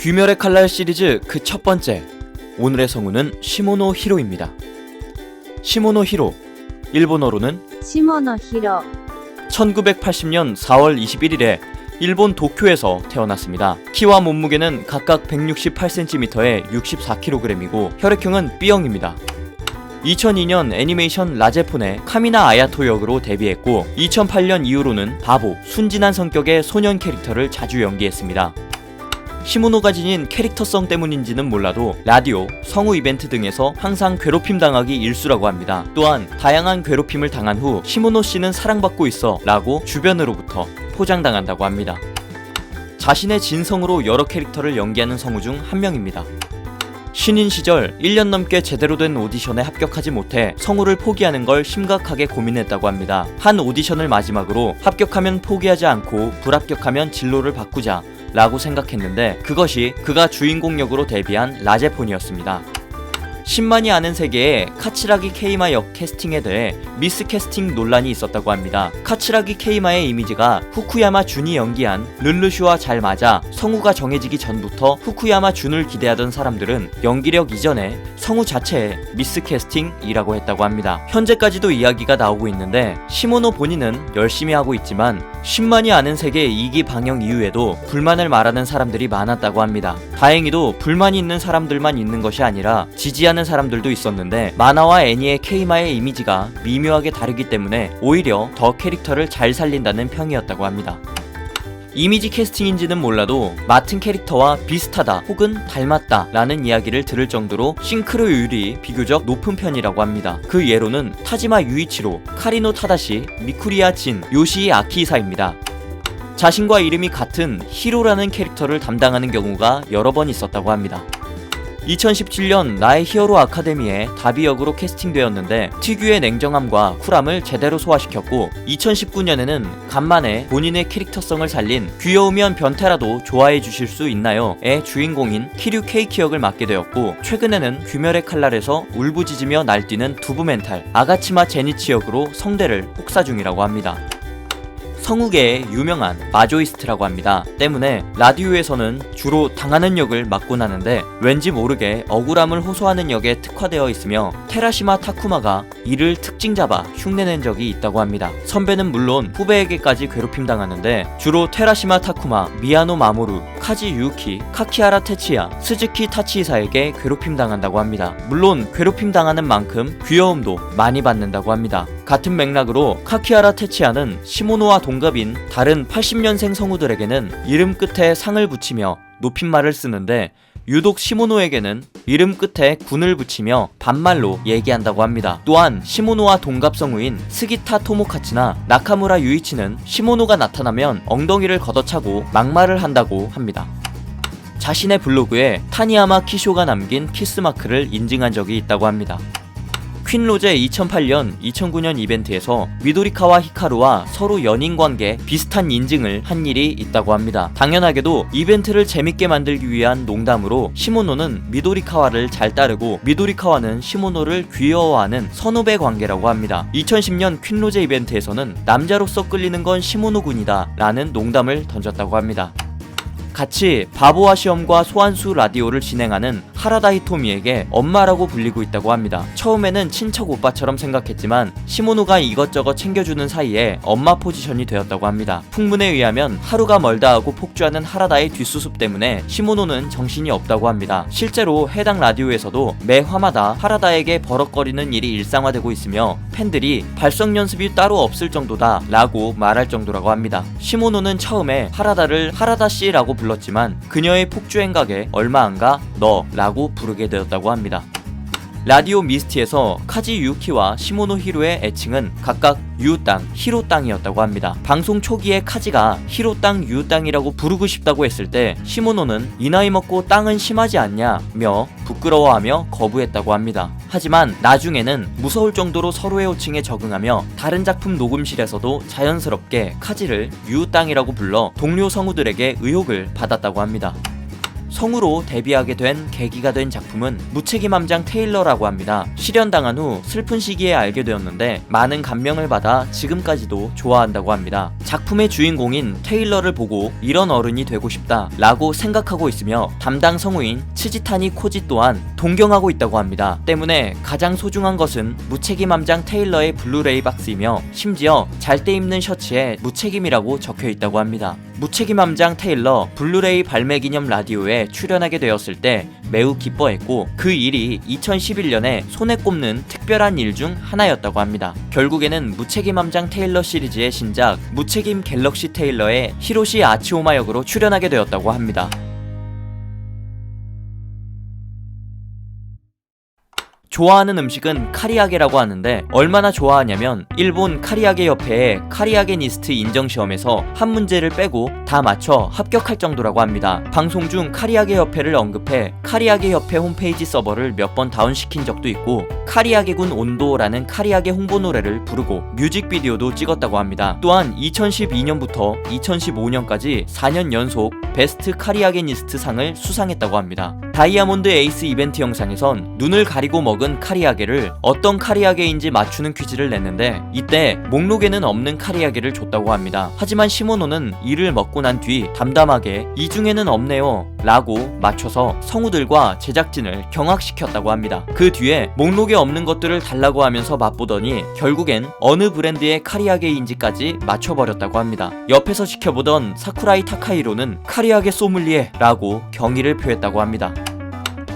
귀멸의 칼날 시리즈 그 첫 번째, 오늘의 성우는 시모노 히로입니다. 시모노 히로, 일본어로는 시모노 히로. 1980년 4월 21일에 일본 도쿄에서 태어났습니다. 키와 몸무게는 각각 168cm에 64kg이고 혈액형은 B형입니다. 2002년 애니메이션 라제폰의 카미나 아야토 역으로 데뷔했고 2008년 이후로는 바보, 순진한 성격의 소년 캐릭터를 자주 연기했습니다. 시모노가 지닌 캐릭터성 때문인지는 몰라도 라디오, 성우 이벤트 등에서 항상 괴롭힘 당하기 일수라고 합니다. 또한 다양한 괴롭힘을 당한 후 시모노 씨는 사랑받고 있어 라고 주변으로부터 포장당한다고 합니다. 자신의 진성으로 여러 캐릭터를 연기하는 성우 중 한 명입니다. 신인 시절 1년 넘게 제대로 된 오디션에 합격하지 못해 성우를 포기하는 걸 심각하게 고민했다고 합니다. 한 오디션을 마지막으로 합격하면 포기하지 않고 불합격하면 진로를 바꾸자 라고 생각했는데 그것이 그가 주인공 역으로 데뷔한 라제폰이었습니다. 10만이 아는 세계에 카츠라기 케이마 역 캐스팅에 대해 미스캐스팅 논란이 있었다고 합니다. 카츠라기 케이마의 이미지가 후쿠야마 준이 연기한 르르슈와 잘 맞아 성우가 정해지기 전부터 후쿠야마 준을 기대하던 사람들은 연기력 이전에 성우 자체에 미스캐스팅이라고 했다고 합니다. 현재까지도 이야기가 나오고 있는데 시모노 본인은 열심히 하고 있지만 10만이 아는 세계 2기 방영 이후에도 불만을 말하는 사람들이 많았다고 합니다. 다행히도 불만이 있는 사람들만 있는 것이 아니라 지지하는 사람들도 있었는데 만화와 애니의 케이마의 이미지가 미묘하게 다르기 때문에 오히려 더 캐릭터를 잘 살린다는 평이었다고 합니다. 이미지 캐스팅인지는 몰라도 맡은 캐릭터와 비슷하다 혹은 닮았다 라는 이야기를 들을 정도로 싱크로율이 비교적 높은 편이라고 합니다. 그 예로는 타지마 유이치로, 카리노 타다시, 미쿠리야 진, 요시이 아키히사입니다. 자신과 이름이 같은 히로라는 캐릭터를 담당하는 경우가 여러 번 있었다고 합니다. 2017년 나의 히어로 아카데미에 다비 역으로 캐스팅되었는데 특유의 냉정함과 쿨함을 제대로 소화시켰고 2019년에는 간만에 본인의 캐릭터성을 살린 귀여우면 변태라도 좋아해 주실 수 있나요?의 주인공인 키류 케이키 역을 맡게 되었고 최근에는 귀멸의 칼날에서 울부짖으며 날뛰는 두부 멘탈 아가치마 제니치 역으로 성대를 혹사 중이라고 합니다. 성우계의 유명한 마조이스트라고 합니다. 때문에 라디오에서는 주로 당하는 역을 맡곤 하는데 왠지 모르게 억울함을 호소하는 역에 특화되어 있으며 테라시마 타쿠마가 이를 특징 잡아 흉내낸 적이 있다고 합니다. 선배는 물론 후배에게까지 괴롭힘 당하는데 주로 테라시마 타쿠마, 미야노 마모루, 카지 유키, 카키하라 테치야, 스즈키 타치히사에게 괴롭힘 당한다고 합니다. 물론 괴롭힘 당하는 만큼 귀여움도 많이 받는다고 합니다. 같은 맥락으로 카키하라 테치야는 시모노와 동갑인 다른 80년생 성우들에게는 이름 끝에 상을 붙이며 높임말을 쓰는데 유독 시모노에게는 이름 끝에 군을 붙이며 반말로 얘기한다고 합니다. 또한 시모노와 동갑 성우인 스기타 토모카치나 나카무라 유이치는 시모노가 나타나면 엉덩이를 걷어차고 막말을 한다고 합니다. 자신의 블로그에 타니야마 키쇼가 남긴 키스마크를 인증한 적이 있다고 합니다. 퀸로제 2008년, 2009년 이벤트에서 미도리카와 히카루와 서로 연인관계 비슷한 인증을 한 일이 있다고 합니다. 당연하게도 이벤트를 재밌게 만들기 위한 농담으로 시모노는 미도리카와를 잘 따르고 미도리카와는 시모노를 귀여워하는 선후배 관계라고 합니다. 2010년 퀸로제 이벤트에서는 남자로서 끌리는 건 시모노군이다 라는 농담을 던졌다고 합니다. 같이 바보와 시험과 소환수 라디오를 진행하는 하라다 히토미에게 엄마라고 불리고 있다고 합니다. 처음에는 친척 오빠처럼 생각했지만 시모노가 이것저것 챙겨주는 사이에 엄마 포지션이 되었다고 합니다. 풍문에 의하면 하루가 멀다 하고 폭주하는 하라다의 뒷수습 때문에 시모노는 정신이 없다고 합니다. 실제로 해당 라디오에서도 매 화마다 하라다에게 버럭거리는 일이 일상화되고 있으며 팬들이 발성 연습이 따로 없을 정도다 라고 말할 정도라고 합니다. 시모노는 처음에 하라다를 하라다씨라고 불렀지만 그녀의 폭주 행각에 얼마 안가 너 라고 부르게 되었다고 합니다. 라디오 미스티에서 카지 유키와 시모노 히로의 애칭은 각각 유땅, 히로땅이었다고 합니다. 방송 초기에 카지가 히로땅, 유땅이라고 부르고 싶다고 했을 때 시모노는 이 나이 먹고 땅은 심하지 않냐며 부끄러워하며 거부했다고 합니다. 하지만 나중에는 무서울 정도로 서로의 호칭에 적응하며 다른 작품 녹음실에서도 자연스럽게 카지를 유땅이라고 불러 동료 성우들에게 의혹을 받았다고 합니다. 성우로 데뷔하게 된 계기가 된 작품은 무책임 함장 테일러라고 합니다. 실연당한 후 슬픈 시기에 알게 되었는데 많은 감명을 받아 지금까지도 좋아한다고 합니다. 작품의 주인공인 테일러를 보고 이런 어른이 되고 싶다 라고 생각하고 있으며 담당 성우인 츠지타니 코지 또한 동경하고 있다고 합니다. 때문에 가장 소중한 것은 무책임 함장 테일러의 블루레이 박스이며 심지어 잘 때 입는 셔츠에 무책임이라고 적혀 있다고 합니다. 무책임 함장 테일러 블루레이 발매 기념 라디오에 출연하게 되었을 때 매우 기뻐했고 그 일이 2011년에 손에 꼽는 특별한 일 중 하나였다고 합니다. 결국에는 무책임 함장 테일러 시리즈의 신작 무책임 갤럭시 테일러의 히로시 아치오마 역으로 출연하게 되었다고 합니다. 좋아하는 음식은 카리아게라고 하는데 얼마나 좋아하냐면 일본 카리아게 협회의 카리아게니스트 인정시험에서 한 문제를 빼고 다 맞춰 합격할 정도라고 합니다. 방송 중 카리아게 협회를 언급해 카리아게 협회 홈페이지 서버를 몇 번 다운시킨 적도 있고 카리아게군 온도라는 카리아게 홍보 노래를 부르고 뮤직비디오도 찍었다고 합니다. 또한 2012년부터 2015년까지 4년 연속 베스트 카리아게니스트 상을 수상했다고 합니다. 다이아몬드 에이스 이벤트 영상에선 눈을 가리고 먹은 카리아게를 어떤 카리아게인지 맞추는 퀴즈를 냈는데 이때 목록에는 없는 카리아게를 줬다고 합니다. 하지만 시모노는 이를 먹고 난 뒤 담담하게 이 중에는 없네요 라고 맞춰서 성우들과 제작진을 경악시켰다고 합니다. 그 뒤에 목록에 없는 것들을 달라고 하면서 맛보더니 결국엔 어느 브랜드의 카리아게인지까지 맞춰버렸다고 합니다. 옆에서 지켜보던 사쿠라이 타카히로는 카리아게 소믈리에 라고 경의를 표했다고 합니다.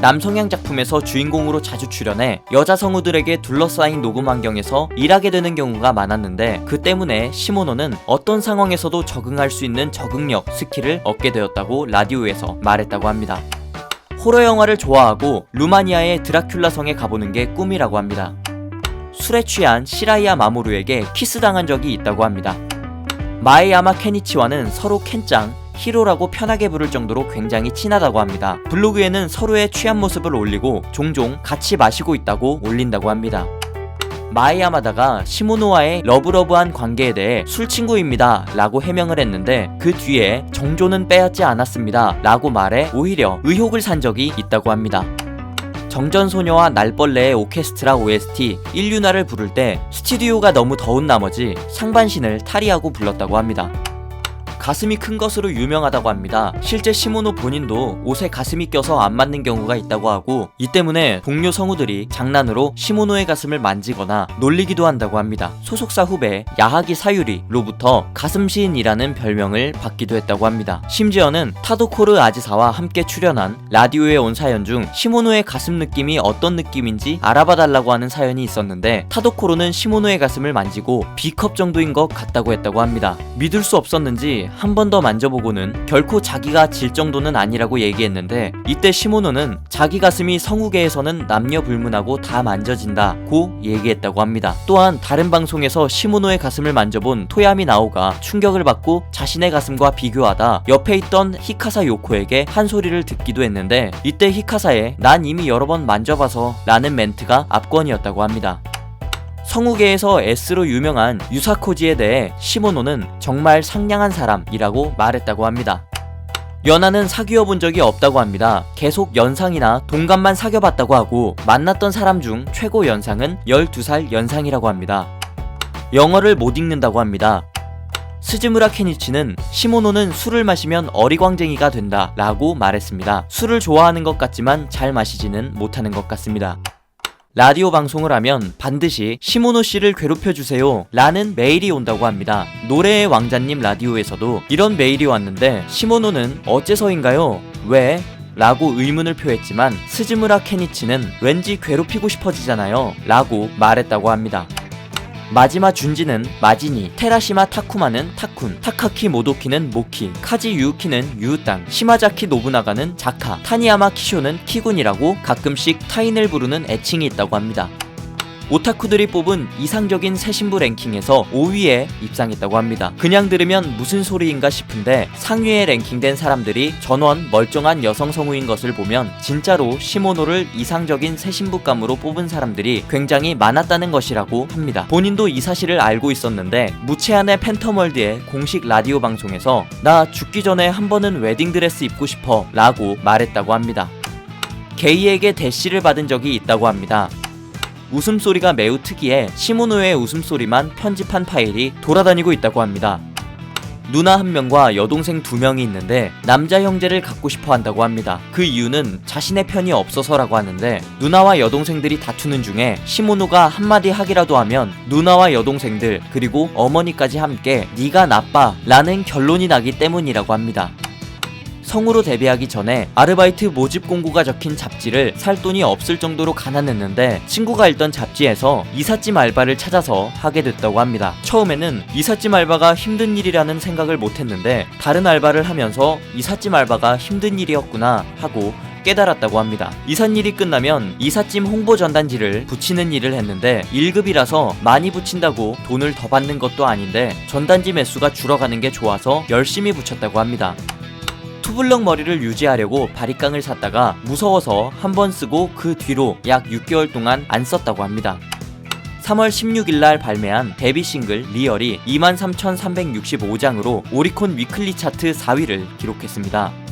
남성향 작품에서 주인공으로 자주 출연해 여자 성우들에게 둘러싸인 녹음 환경에서 일하게 되는 경우가 많았는데 그 때문에 시모노는 어떤 상황에서도 적응할 수 있는 적응력, 스킬을 얻게 되었다고 라디오에서 말했다고 합니다. 호러 영화를 좋아하고 루마니아의 드라큘라 성에 가보는 게 꿈이라고 합니다. 술에 취한 시라이야 마모루에게 키스당한 적이 있다고 합니다. 마에야마 케니치와는 서로 켄짱, 히로라고 편하게 부를 정도로 굉장히 친하다고 합니다. 블로그에는 서로의 취한 모습을 올리고 종종 같이 마시고 있다고 올린다고 합니다. 마에야마다가 시모노와의 러브러브한 관계에 대해 술친구입니다 라고 해명을 했는데 그 뒤에 정조는 빼앗지 않았습니다 라고 말해 오히려 의혹을 산 적이 있다고 합니다. 정전소녀와 날벌레의 오케스트라 OST 일류나를 부를 때 스튜디오가 너무 더운 나머지 상반신을 탈의하고 불렀다고 합니다. 가슴이 큰 것으로 유명하다고 합니다. 실제 시모노 본인도 옷에 가슴이 껴서 안 맞는 경우가 있다고 하고 이 때문에 동료 성우들이 장난으로 시모노의 가슴을 만지거나 놀리기도 한다고 합니다. 소속사 후배 야하기 사유리로부터 가슴시인이라는 별명을 받기도 했다고 합니다. 심지어는 타도코르 아지사와 함께 출연한 라디오에 온 사연 중 시모노의 가슴 느낌이 어떤 느낌인지 알아봐달라고 하는 사연이 있었는데 타도코르는 시모노의 가슴을 만지고 B컵 정도인 것 같다고 했다고 합니다. 믿을 수 없었는지 한 번 더 만져보고는 결코 자기가 질 정도는 아니라고 얘기했는데 이때 시모노는 자기 가슴이 성우계에서는 남녀 불문하고 다 만져진다고 얘기했다고 합니다. 또한 다른 방송에서 시모노의 가슴을 만져본 토야미 나오가 충격을 받고 자신의 가슴과 비교하다 옆에 있던 히카사 요코에게 한 소리를 듣기도 했는데 이때 히카사의 난 이미 여러 번 만져봐서 라는 멘트가 압권이었다고 합니다. 성우계에서 S로 유명한 유사코지에 대해 시모노는 정말 상냥한 사람이라고 말했다고 합니다. 연하는 사귀어 본 적이 없다고 합니다. 계속 연상이나 동갑만 사귀어봤다고 하고 만났던 사람 중 최고 연상은 12살 연상이라고 합니다. 영어를 못 읽는다고 합니다. 스즈무라 케니치는 시모노는 술을 마시면 어리광쟁이가 된다 라고 말했습니다. 술을 좋아하는 것 같지만 잘 마시지는 못하는 것 같습니다. 라디오 방송을 하면 반드시 시모노 씨를 괴롭혀주세요 라는 메일이 온다고 합니다. 노래의 왕자님 라디오에서도 이런 메일이 왔는데 시모노는 어째서인가요? 왜? 라고 의문을 표했지만 스즈무라 케니치는 왠지 괴롭히고 싶어지잖아요 라고 말했다고 합니다. 마지마 준지는 마지니, 테라시마 타쿠마는 타쿤, 타카키 모도키는 모키, 카지 유우키는 유우땅, 시마자키 노부나가는 자카, 타니야마 키쇼는 키군이라고 가끔씩 타인을 부르는 애칭이 있다고 합니다. 오타쿠들이 뽑은 이상적인 새 신부 랭킹에서 5위에 입상했다고 합니다. 그냥 들으면 무슨 소리인가 싶은데 상위에 랭킹된 사람들이 전원 멀쩡한 여성 성우인 것을 보면 진짜로 시모노를 이상적인 새 신부감으로 뽑은 사람들이 굉장히 많았다는 것이라고 합니다. 본인도 이 사실을 알고 있었는데 무채한의 팬텀월드의 공식 라디오 방송에서 나 죽기 전에 한 번은 웨딩드레스 입고 싶어 라고 말했다고 합니다. 게이에게 대시를 받은 적이 있다고 합니다. 웃음소리가 매우 특이해 시모노의 웃음소리만 편집한 파일이 돌아다니고 있다고 합니다. 누나 한 명과 여동생 2명이 있는데 남자 형제를 갖고 싶어 한다고 합니다. 그 이유는 자신의 편이 없어서라고 하는데 누나와 여동생들이 다투는 중에 시모노가 한마디 하기라도 하면 누나와 여동생들 그리고 어머니까지 함께 네가 나빠 라는 결론이 나기 때문이라고 합니다. 성우로 데뷔하기 전에 아르바이트 모집 공고가 적힌 잡지를 살 돈이 없을 정도로 가난했는데 친구가 읽던 잡지에서 이삿짐 알바를 찾아서 하게 됐다고 합니다. 처음에는 이삿짐 알바가 힘든 일이라는 생각을 못했는데 다른 알바를 하면서 이삿짐 알바가 힘든 일이었구나 하고 깨달았다고 합니다. 이삿일이 끝나면 이삿짐 홍보 전단지를 붙이는 일을 했는데 1급이라서 많이 붙인다고 돈을 더 받는 것도 아닌데 전단지 매수가 줄어가는 게 좋아서 열심히 붙였다고 합니다. 투블럭 머리를 유지하려고 바리깡을 샀다가 무서워서 한 번 쓰고 그 뒤로 약 6개월 동안 안 썼다고 합니다. 3월 16일날 발매한 데뷔 싱글 리얼이 23,365장으로 오리콘 위클리 차트 4위를 기록했습니다.